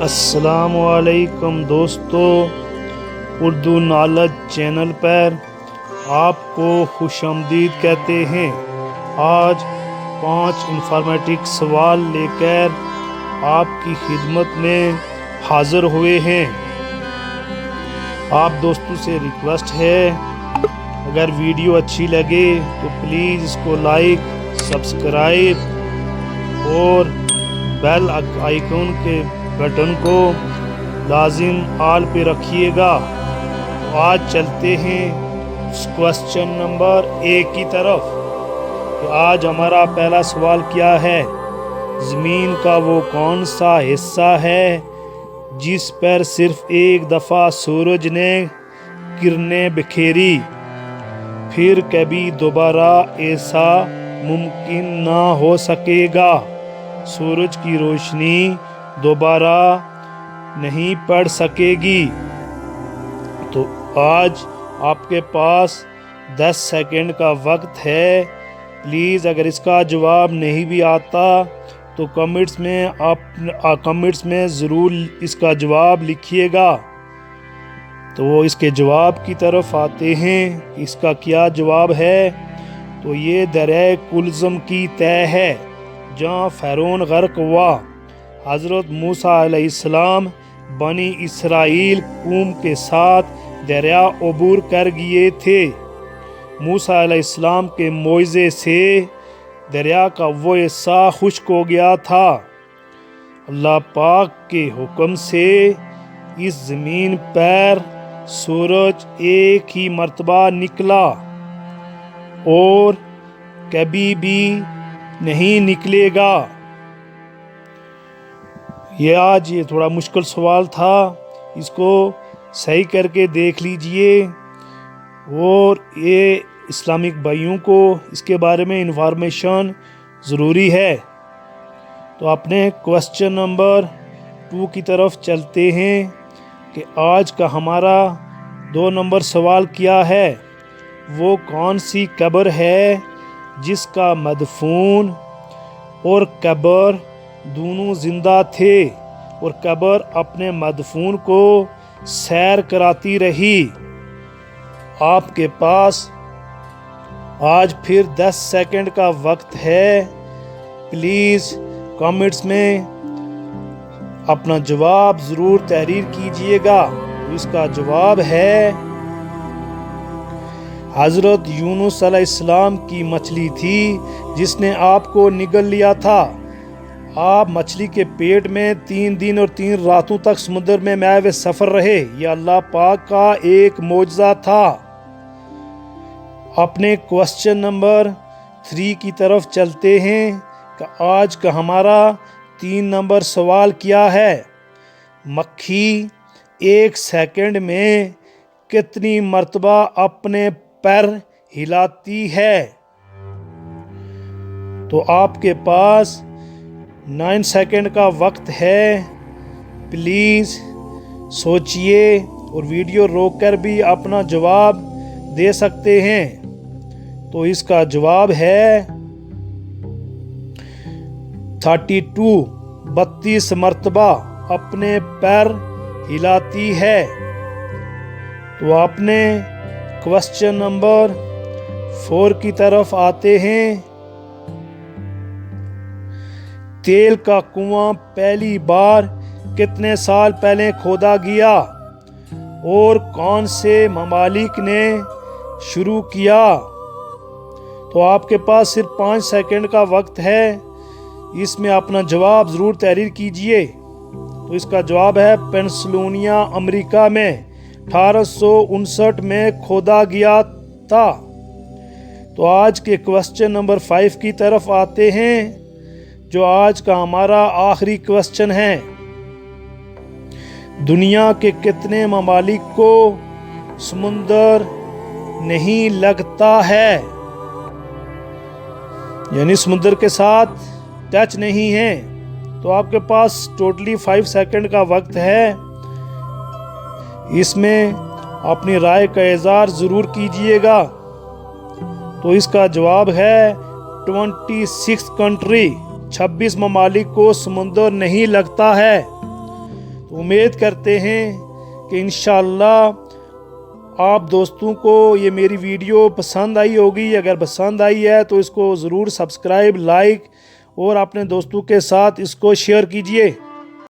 السلام علیکم دوستو، اردو نالج چینل پر آپ کو خوش آمدید کہتے ہیں۔ آج 5 انفارمیٹک سوال لے کر آپ کی خدمت میں حاضر ہوئے ہیں۔ آپ دوستوں سے ریکویسٹ ہے، اگر ویڈیو اچھی لگے تو پلیز اس کو لائک، سبسکرائب اور بیل آئیکن کے بٹن کو لازم آل پہ رکھیے گا۔ تو آج چلتے ہیں کوسچن نمبر 1 کی طرف۔ کہ آج ہمارا پہلا سوال کیا ہے؟ زمین کا وہ کون سا حصہ ہے جس پر صرف ایک دفعہ سورج نے کرنیں بکھیری، پھر کبھی دوبارہ ایسا ممکن نہ ہو سکے گا؟ سورج کی روشنی دوبارہ نہیں پڑ سکے گی۔ تو آج آپ کے پاس 10 سیکنڈ کا وقت ہے۔ پلیز اگر اس کا جواب نہیں بھی آتا تو کمنٹس میں ضرور اس کا جواب لکھیے گا۔ تو اس کے جواب کی طرف آتے ہیں۔ اس کا کیا جواب ہے؟ تو یہ دریائے کلزم کی تہ ہے جہاں فرعون غرق ہوا۔ حضرت موسیٰ علیہ السلام بنی اسرائیل قوم کے ساتھ دریا عبور کر گئے تھے۔ موسیٰ علیہ السلام کے معجزے سے دریا کا وہ حصہ خشک ہو گیا تھا۔ اللہ پاک کے حکم سے اس زمین پر سورج ایک ہی مرتبہ نکلا اور کبھی بھی نہیں نکلے گا۔ آج یہ تھوڑا مشکل سوال تھا، اس کو صحیح کر کے دیکھ لیجئے، اور یہ اسلامک بھائیوں کو اس کے بارے میں انفارمیشن ضروری ہے۔ تو اپنے کوسچن نمبر 2 کی طرف چلتے ہیں کہ آج کا ہمارا 2 نمبر سوال کیا ہے؟ وہ کون سی قبر ہے جس کا مدفون اور قبر دونوں زندہ تھے اور قبر اپنے مدفون کو سیر کراتی رہی؟ آپ کے پاس آج پھر 10 سیکنڈ کا وقت ہے۔ پلیز کمنٹس میں اپنا جواب ضرور تحریر کیجئے گا۔ اس کا جواب ہے حضرت یونس علیہ السلام کی مچھلی تھی جس نے آپ کو نگل لیا تھا۔ آپ مچھلی کے پیٹ میں 3 دن اور 3 راتوں تک سمندر میں محو سفر رہے۔ یہ اللہ پاک کا ایک معجزہ تھا۔ اپنے کوسچن نمبر 3 کی طرف چلتے ہیں کہ آج کا ہمارا 3 نمبر سوال کیا ہے؟ مکھی 1 سیکنڈ میں کتنی مرتبہ اپنے پر ہلاتی ہے؟ تو آپ کے پاس 9 سیکنڈ کا وقت ہے۔ پلیز سوچئے اور ویڈیو روک کر بھی اپنا جواب دے سکتے ہیں۔ تو اس کا جواب ہے 32 مرتبہ اپنے پر ہلاتی ہے۔ تو اپنے کوسچن نمبر 4 کی طرف آتے ہیں۔ تیل کا کنواں پہلی بار کتنے سال پہلے کھودا گیا اور کون سے ممالک نے شروع کیا؟ تو آپ کے پاس صرف 5 سیکنڈ کا وقت ہے۔ اس میں اپنا جواب ضرور تحریر کیجئے۔ تو اس کا جواب ہے پینسلوانیا امریکہ میں 1859 میں کھودا گیا تھا۔ تو آج کے کوسچن نمبر 5 کی طرف آتے ہیں، جو آج کا ہمارا آخری کوسچن ہے۔ دنیا کے کتنے ممالک کو سمندر نہیں لگتا ہے؟ یعنی سمندر کے ساتھ ٹچ نہیں ہے۔ تو آپ کے پاس ٹوٹلی 5 سیکنڈ کا وقت ہے۔ اس میں اپنی رائے کا اظہار ضرور کیجئے گا۔ تو اس کا جواب ہے 26 کنٹری، 26 ممالک کو سمندر نہیں لگتا ہے۔ تو امید کرتے ہیں کہ انشاءاللہ آپ دوستوں کو یہ میری ویڈیو پسند آئی ہوگی۔ اگر پسند آئی ہے تو اس کو ضرور سبسکرائب، لائک اور اپنے دوستوں کے ساتھ اس کو شیئر کیجئے۔